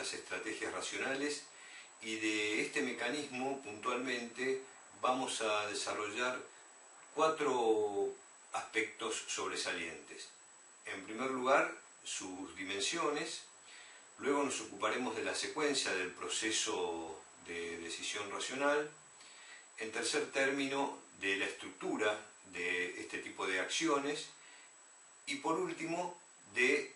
las estrategias racionales, y de este mecanismo puntualmente vamos a desarrollar 4 aspectos sobresalientes. En primer lugar, sus dimensiones. Luego nos ocuparemos de la secuencia del proceso de decisión racional. En tercer término, de la estructura de este tipo de acciones. Y por último, de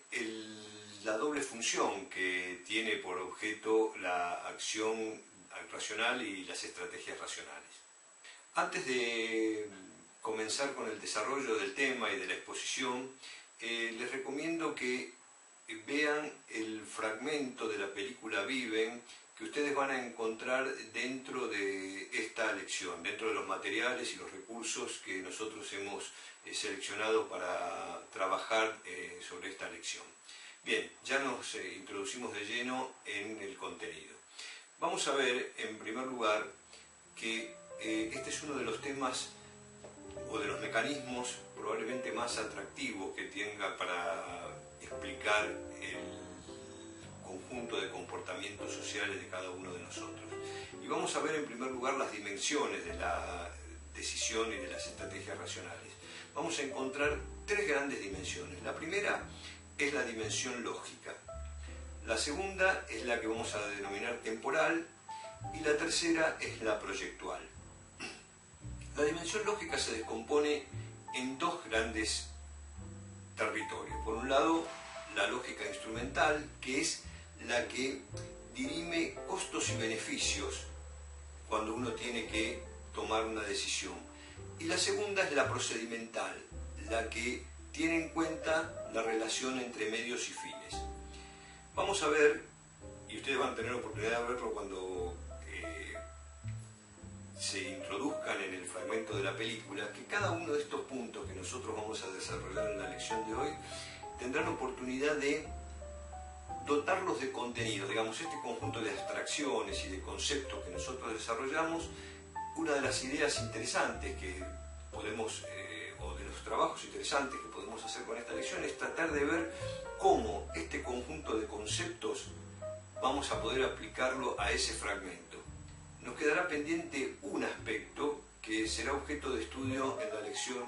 la doble función que tiene por objeto la acción racional y las estrategias racionales. Antes de comenzar con el desarrollo del tema y de la exposición, les recomiendo que vean el fragmento de la película Viven que ustedes van a encontrar dentro de esta lección, dentro de los materiales y los recursos que nosotros hemos seleccionado para trabajar sobre esta lección. Bien, ya nos introducimos de lleno en el contenido. Vamos a ver, en primer lugar, que este es uno de los temas o de los mecanismos probablemente más atractivos que tenga para explicar el conjunto de comportamientos sociales de cada uno de nosotros. Y vamos a ver en primer lugar las dimensiones de la decisión y de las estrategias racionales. Vamos a encontrar 3 grandes dimensiones. La primera es la dimensión lógica. La segunda es la que vamos a denominar temporal y la tercera es la proyectual. La dimensión lógica se descompone en 2 grandes territorios. Por un lado, la lógica instrumental, que es la que dirime costos y beneficios cuando uno tiene que tomar una decisión. Y la segunda es la procedimental, la que tiene en cuenta la relación entre medios y fines. Vamos a ver, y ustedes van a tener oportunidad de verlo cuando se introduzcan en el fragmento de la película, que cada uno de estos puntos que nosotros vamos a desarrollar en la lección de hoy tendrán oportunidad de dotarlos de contenido. Digamos, este conjunto de abstracciones y de conceptos que nosotros desarrollamos, una de las ideas interesantes que podemos, o de los trabajos interesantes que podemos hacer con esta lección, es tratar de ver cómo este conjunto de conceptos vamos a poder aplicarlo a ese fragmento. Nos quedará pendiente un aspecto que será objeto de estudio en la lección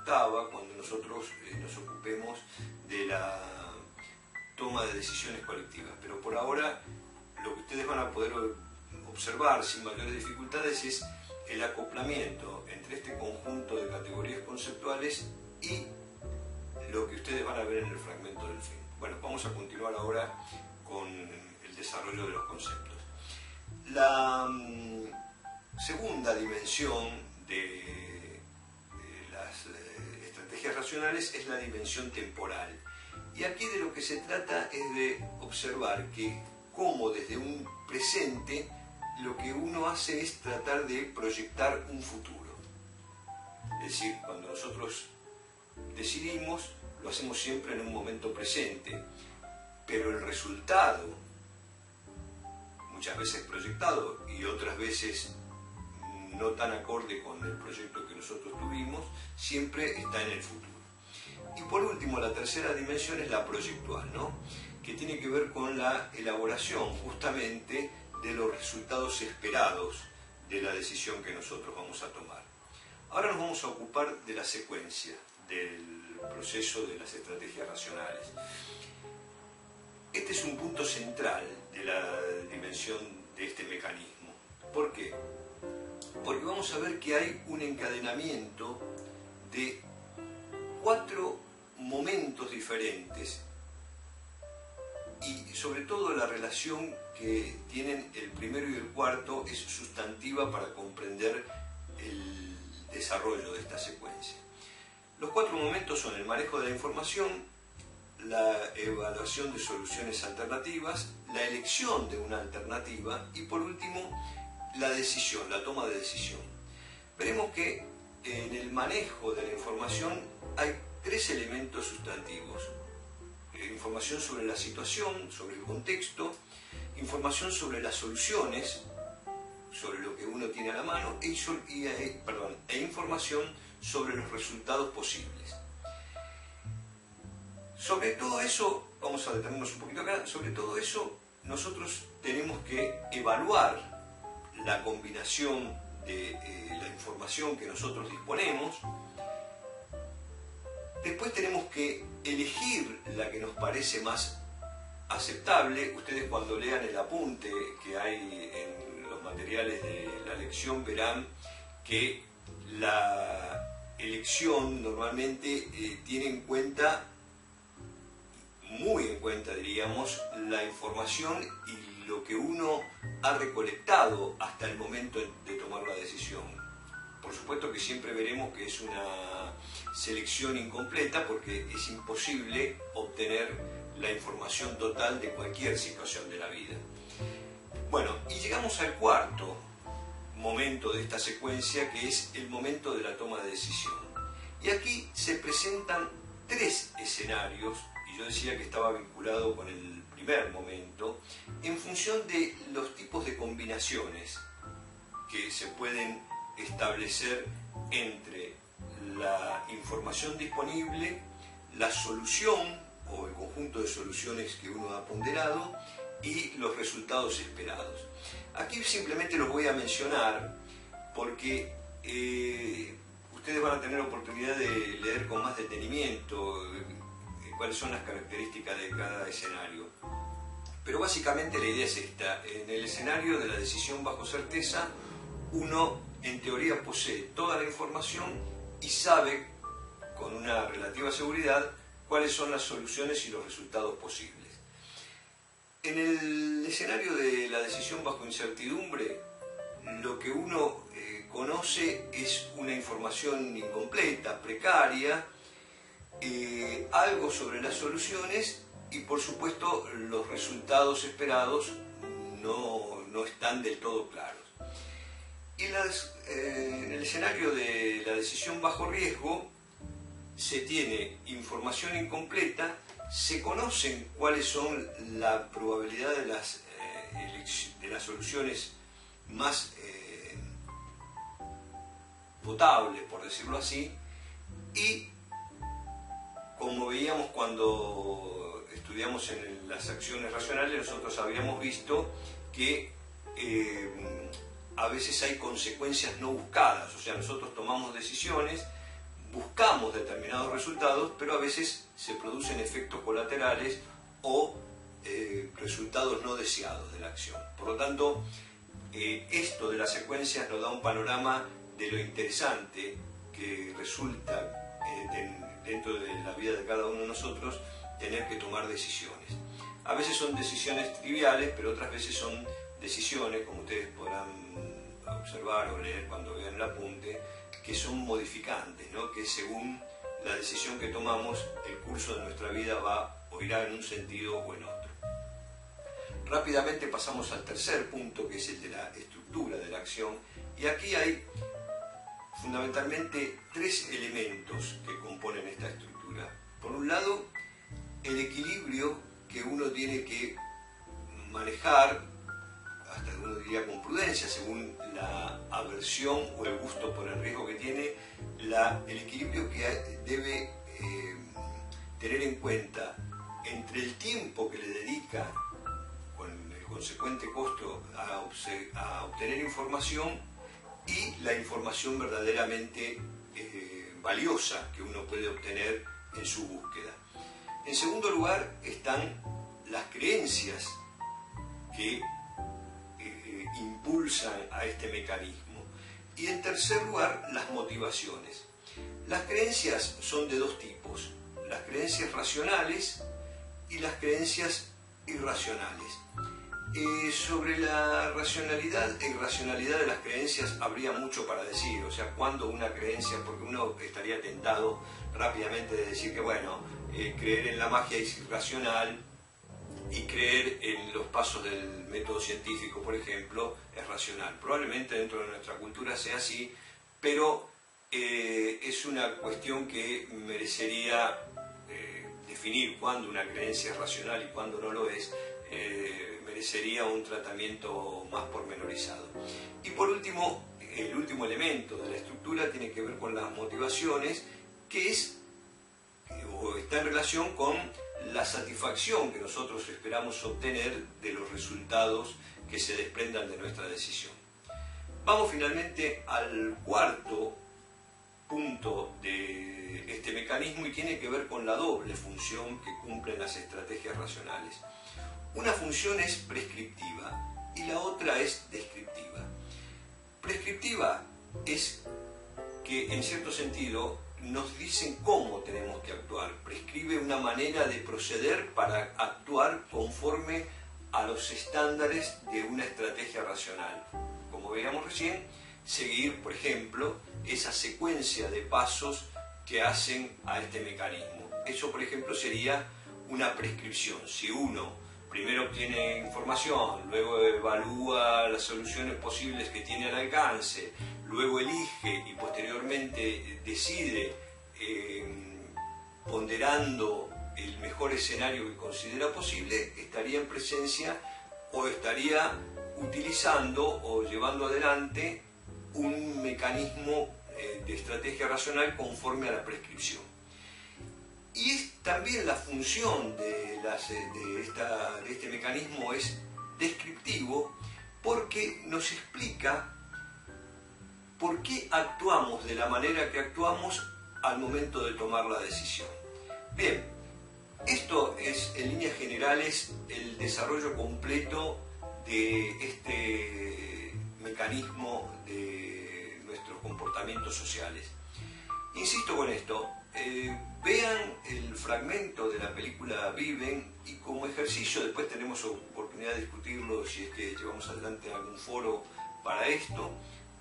8ª, cuando nosotros nos ocupemos de la toma de decisiones colectivas. Pero por ahora, lo que ustedes van a poder observar sin mayores dificultades es el acoplamiento entre este conjunto de categorías conceptuales y lo que ustedes van a ver en el fragmento del fin. Bueno, vamos a continuar ahora con el desarrollo de los conceptos. La segunda dimensión de las estrategias racionales es la dimensión temporal. Y aquí de lo que se trata es de observar que cómo desde un presente lo que uno hace es tratar de proyectar un futuro. Es decir, cuando nosotros decidimos, lo hacemos siempre en un momento presente, pero el resultado, muchas veces proyectado y otras veces no tan acorde con el proyecto que nosotros tuvimos, siempre está en el futuro. Y por último, la tercera dimensión es la proyectual, ¿no? Que tiene que ver con la elaboración justamente de los resultados esperados de la decisión que nosotros vamos a tomar. Ahora nos vamos a ocupar de la secuencia del proceso de las estrategias racionales. Este es un punto central de la dimensión de este mecanismo. ¿Por qué? Porque vamos a ver que hay un encadenamiento de 4 momentos diferentes y sobre todo la relación que tienen el primero y el cuarto es sustantiva para comprender el desarrollo de esta secuencia. Los 4 momentos son el manejo de la información, la evaluación de soluciones alternativas, la elección de una alternativa y por último la decisión, la toma de decisión. Veremos que en el manejo de la información hay 3 elementos sustantivos: información sobre la situación, sobre el contexto, información sobre las soluciones, sobre lo que uno tiene a la mano, e información sobre los resultados posibles. Sobre todo eso, vamos a detenernos un poquito acá, sobre todo eso nosotros tenemos que evaluar la combinación de la información que nosotros disponemos. Después tenemos que elegir la que nos parece más aceptable. Ustedes, cuando lean el apunte que hay en los materiales de la lección, verán que la elección normalmente tiene en cuenta, muy en cuenta diríamos, la información y lo que uno ha recolectado hasta el momento de tomar la decisión. Por supuesto que siempre veremos que es una selección incompleta, porque es imposible obtener la información total de cualquier situación de la vida. Bueno, y llegamos al cuarto momento de esta secuencia, que es el momento de la toma de decisión. Y aquí se presentan tres escenarios, y yo decía que estaba vinculado con el primer momento, en función de los tipos de combinaciones que se pueden establecer entre la información disponible, la solución o el conjunto de soluciones que uno ha ponderado y los resultados esperados. Aquí simplemente los voy a mencionar porque ustedes van a tener oportunidad de leer con más detenimiento cuáles son las características de cada escenario. Pero básicamente la idea es esta: en el escenario de la decisión bajo certeza, uno en teoría posee toda la información y sabe con una relativa seguridad cuáles son las soluciones y los resultados posibles. En el escenario de la decisión bajo incertidumbre, lo que uno conoce es una información incompleta, precaria, algo sobre las soluciones y por supuesto los resultados esperados no están del todo claros. Y en el escenario de la decisión bajo riesgo se tiene información incompleta, se conocen cuáles son la probabilidad de las soluciones más potables, por decirlo así, y como veíamos cuando estudiamos en las acciones racionales, nosotros habíamos visto que a veces hay consecuencias no buscadas, o sea, nosotros tomamos decisiones, buscamos determinados resultados, pero a veces se producen efectos colaterales o resultados no deseados de la acción. Por lo tanto, esto de las secuencias nos da un panorama de lo interesante que resulta dentro de la vida de cada uno de nosotros tener que tomar decisiones. A veces son decisiones triviales, pero otras veces son decisiones, como ustedes podrán observar o leer cuando vean el apunte, que son modificantes, ¿no? Que según la decisión que tomamos, el curso de nuestra vida va o irá en un sentido o en otro. Rápidamente pasamos al tercer punto, que es el de la estructura de la acción, y aquí hay fundamentalmente tres elementos que componen esta estructura. Por un lado, el equilibrio que uno tiene que manejar, hasta uno diría con prudencia, según la aversión o el gusto por el riesgo que tiene, el equilibrio que debe tener en cuenta entre el tiempo que le dedica, con el consecuente costo, a obtener información, y la información verdaderamente valiosa que uno puede obtener en su búsqueda. En segundo lugar están las creencias que impulsan a este mecanismo. Y en tercer lugar, las motivaciones. Las creencias son de dos tipos: las creencias racionales y las creencias irracionales. Sobre la racionalidad e irracionalidad de las creencias habría mucho para decir, o sea, cuando una creencia, porque uno estaría tentado rápidamente de decir que, bueno, creer en la magia es irracional y creer en los pasos del método científico, por ejemplo, es racional. Probablemente dentro de nuestra cultura sea así, pero es una cuestión que merecería definir cuándo una creencia es racional y cuándo no lo es. Merecería un tratamiento más pormenorizado. Y por último, el último elemento de la estructura tiene que ver con las motivaciones, que es o está en relación con la satisfacción que nosotros esperamos obtener de los resultados que se desprendan de nuestra decisión. Vamos finalmente al cuarto punto de este mecanismo y tiene que ver con la doble función que cumplen las estrategias racionales. Una función es prescriptiva y la otra es descriptiva. Prescriptiva es que en cierto sentido nos dicen cómo tenemos que actuar, prescribe una manera de proceder para actuar conforme a los estándares de una estrategia racional. Como veíamos recién, seguir, por ejemplo, esa secuencia de pasos que hacen a este mecanismo. Eso, por ejemplo, sería una prescripción. Si uno primero obtiene información, luego evalúa las soluciones posibles que tiene al alcance, luego elige y posteriormente decide ponderando el mejor escenario que considera posible, estaría en presencia o estaría utilizando o llevando adelante un mecanismo de estrategia racional conforme a la prescripción. Y también la función de este mecanismo es descriptivo porque nos explica por qué actuamos de la manera que actuamos al momento de tomar la decisión. Bien, esto es en líneas generales el desarrollo completo de este mecanismo de nuestros comportamientos sociales. Insisto con esto, vean el fragmento de la película Viven y como ejercicio, después tenemos oportunidad de discutirlo si es que llevamos adelante algún foro para esto,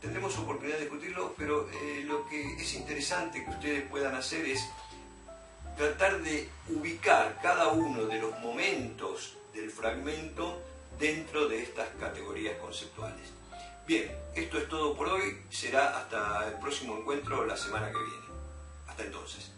tendremos oportunidad de discutirlo, pero lo que es interesante que ustedes puedan hacer es tratar de ubicar cada uno de los momentos del fragmento dentro de estas categorías conceptuales. Bien, esto es todo por hoy, será hasta el próximo encuentro la semana que viene. Hasta entonces.